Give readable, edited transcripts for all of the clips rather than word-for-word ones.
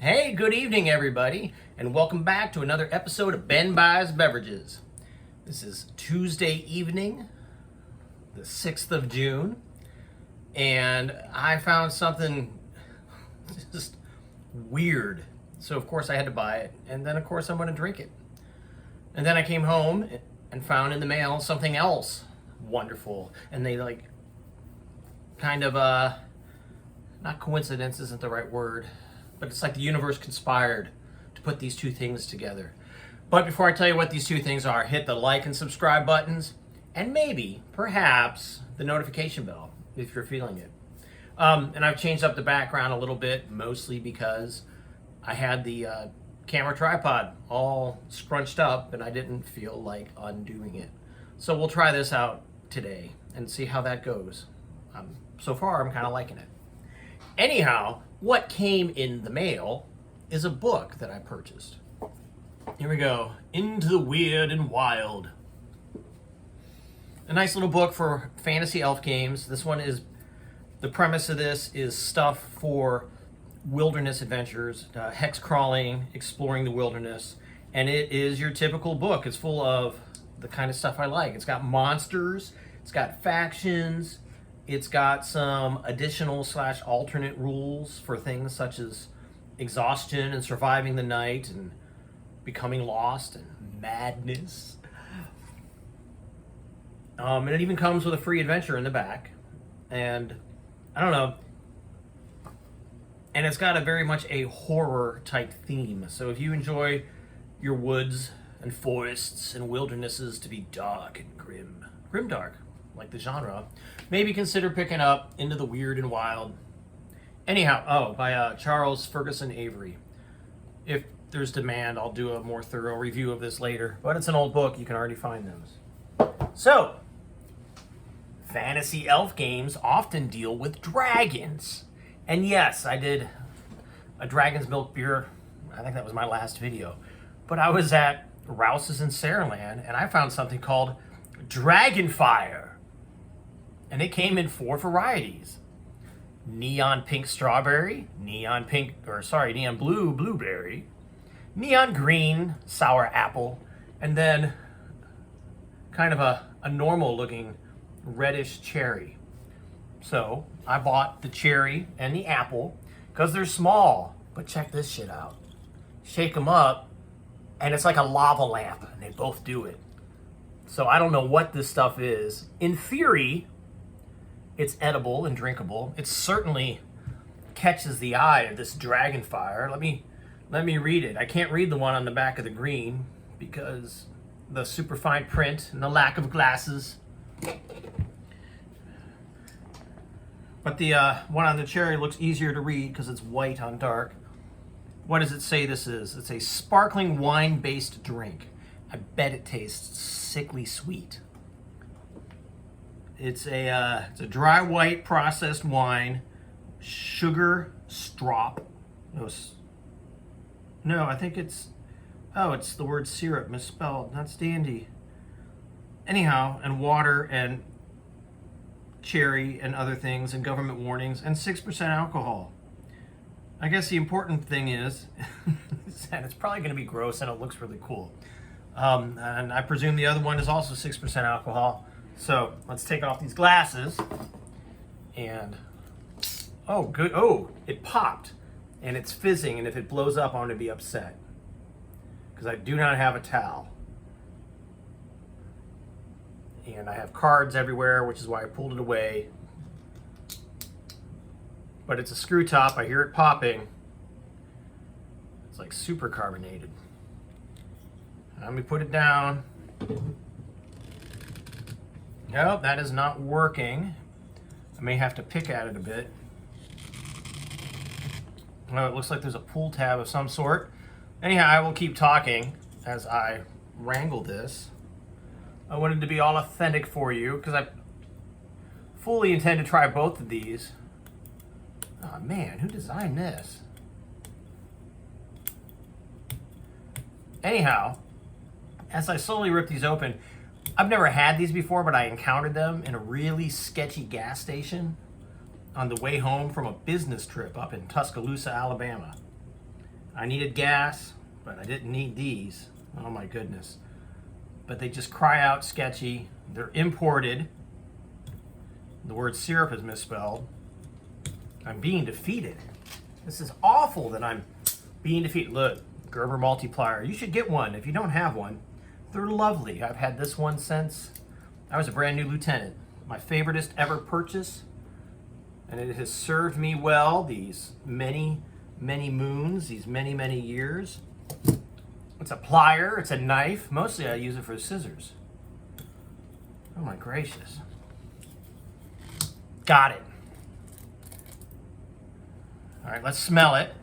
Hey, good evening, everybody, and welcome back to another episode of Ben Buys Beverages. This is Tuesday evening, the 6th of June, and I found something just weird. So, of course, I had to buy it, and then, of course, I'm going to drink it. And then I came home and found in the mail something else wonderful, and they, not coincidence isn't the right word, but it's like the universe conspired to put these two things together. But before I tell you what these two things are, hit the like and subscribe buttons, and maybe, perhaps, the notification bell if you're feeling it. And I've changed up the background a little bit, mostly because I had the camera tripod all scrunched up and I didn't feel like undoing it. So we'll try this out today and see how that goes. So far, I'm kind of liking it. Anyhow, what came in the mail is a book that I purchased. Here we go. Into the Weird and Wild. A nice little book for fantasy elf games. This one is, the premise of this is stuff for wilderness adventures, hex crawling, exploring the wilderness. And it is your typical book. It's full of the kind of stuff I like. It's got monsters, it's got factions, it's got some additional / alternate rules for things such as exhaustion and surviving the night and becoming lost and madness. And it even comes with a free adventure in the back. And I don't know. And it's got a very much a horror type theme. So if you enjoy your woods and forests and wildernesses to be dark and grimdark, like the genre, maybe consider picking up Into the Weird and Wild. Anyhow, by Charles Ferguson Avery. If there's demand, I'll do a more thorough review of this later, but it's an old book, you can already find those. So, fantasy elf games often deal with dragons. And yes, I did a Dragon's Milk beer, I think that was my last video. But I was at Rouse's in Saraland, and I found something called Dragonfire. And it came in 4 varieties. Neon pink strawberry, neon blue blueberry, neon green sour apple, and then kind of a normal looking reddish cherry. So I bought the cherry and the apple because they're small. But check this shit out. Shake them up and it's like a lava lamp, and they both do it. So I don't know what this stuff is. In theory, it's edible and drinkable. It certainly catches the eye of this Dragonfire. Let me read it. I can't read the one on the back of the green because the super fine print and the lack of glasses. But the one on the cherry looks easier to read because it's white on dark. What does it say this is? It's a sparkling wine-based drink. I bet it tastes sickly sweet. It's a dry white processed wine, sugar strop. No, I think it's the word syrup misspelled. That's dandy. Anyhow, and water and cherry and other things and government warnings and 6% alcohol. I guess the important thing is that it's probably going to be gross and it looks really cool. And I presume the other one is also 6% alcohol. So let's take off these glasses and, oh, good. Oh, it popped and it's fizzing. And if it blows up, I'm going to be upset because I do not have a towel. And I have cards everywhere, which is why I pulled it away. But it's a screw top. I hear it popping. It's like super carbonated. Let me put it down. Nope, that is not working. I may have to pick at it a bit. Oh, it looks like there's a pull tab of some sort. Anyhow, I will keep talking as I wrangle this. I wanted to be all authentic for you because I fully intend to try both of these. Oh man, who designed this? Anyhow, as I slowly rip these open, I've never had these before, but I encountered them in a really sketchy gas station on the way home from a business trip up in Tuscaloosa, Alabama. I needed gas, but I didn't need these. Oh my goodness. But they just cry out sketchy. They're imported. The word syrup is misspelled. I'm being defeated. This is awful that I'm being defeated. Look, Gerber multiplier. You should get one if you don't have one. They're lovely. I've had this one since I was a brand new lieutenant. My favoriteest ever purchase. And it has served me well these many, many moons, these many, many years. It's a plier, it's a knife. Mostly I use it for scissors. Oh my gracious. Got it. All right, let's smell it.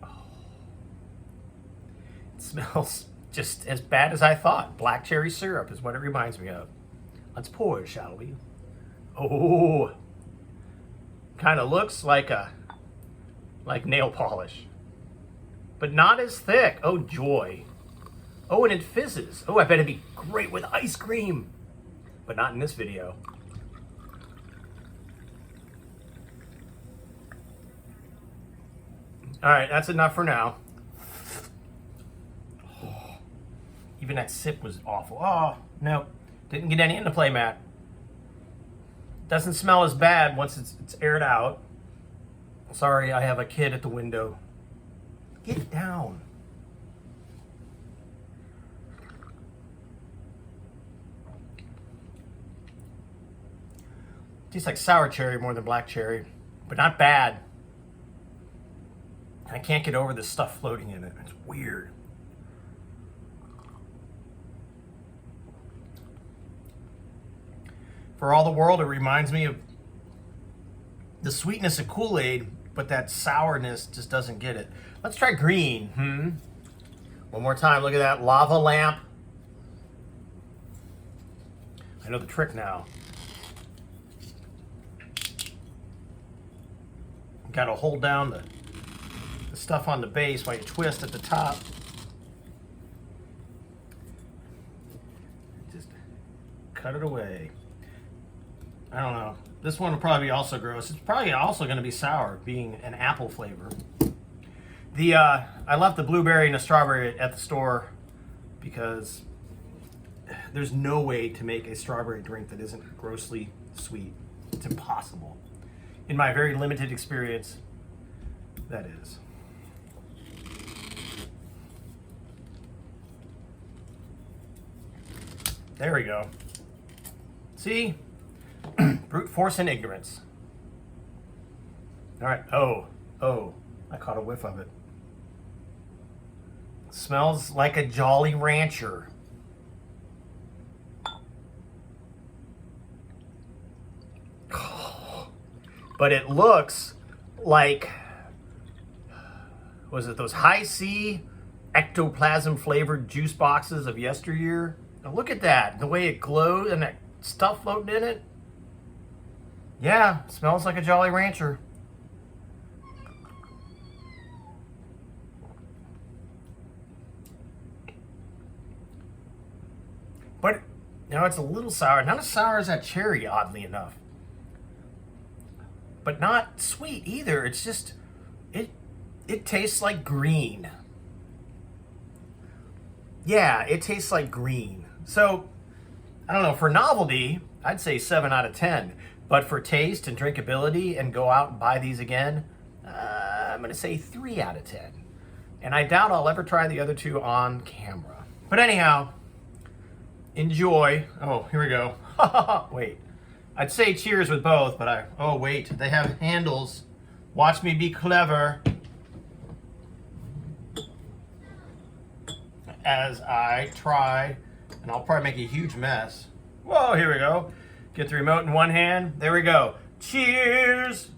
Oh. It smells just as bad as I thought. Black cherry syrup is what it reminds me of. Let's pour it, shall we? Oh, kind of looks like nail polish, but not as thick. Oh, joy. Oh, and it fizzes. Oh, I bet it'd be great with ice cream, but not in this video. All right, that's enough for now. Oh, even that sip was awful. Oh, no, didn't get any in the playmat. Doesn't smell as bad once it's aired out. Sorry, I have a kid at the window. Get down. Tastes like sour cherry more than black cherry, but not bad. I can't get over the stuff floating in it. It's weird. For all the world, it reminds me of the sweetness of Kool-Aid, but that sourness just doesn't get it. Let's try green. One more time. Look at that lava lamp. I know the trick now. Got to hold down the stuff on the base while you twist at the top. Just cut it away. I don't know. This one will probably be also gross. It's probably also going to be sour, being an apple flavor. I left the blueberry and the strawberry at the store because there's no way to make a strawberry drink that isn't grossly sweet. It's impossible. In my very limited experience, that is. There we go. See? Brute force and ignorance. All right. Oh, I caught a whiff of it. Smells like a Jolly Rancher. But it looks like, was it those Hi-C ectoplasm flavored juice boxes of yesteryear? Now look at that, the way it glows and that stuff floating in it. Yeah, smells like a Jolly Rancher. But, you know, it's a little sour. Not as sour as that cherry, oddly enough. But not sweet either. It's just, it tastes like green. Yeah, it tastes like green. So, I don't know, for novelty, I'd say 7 out of 10. But for taste and drinkability and go out and buy these again, I'm going to say 3 out of 10. And I doubt I'll ever try the other two on camera. But anyhow, enjoy. Oh, here we go. Wait. I'd say cheers with both, but oh wait, they have handles. Watch me be clever. As I try, and I'll probably make a huge mess. Whoa, here we go. Get the remote in one hand. There we go. Cheers!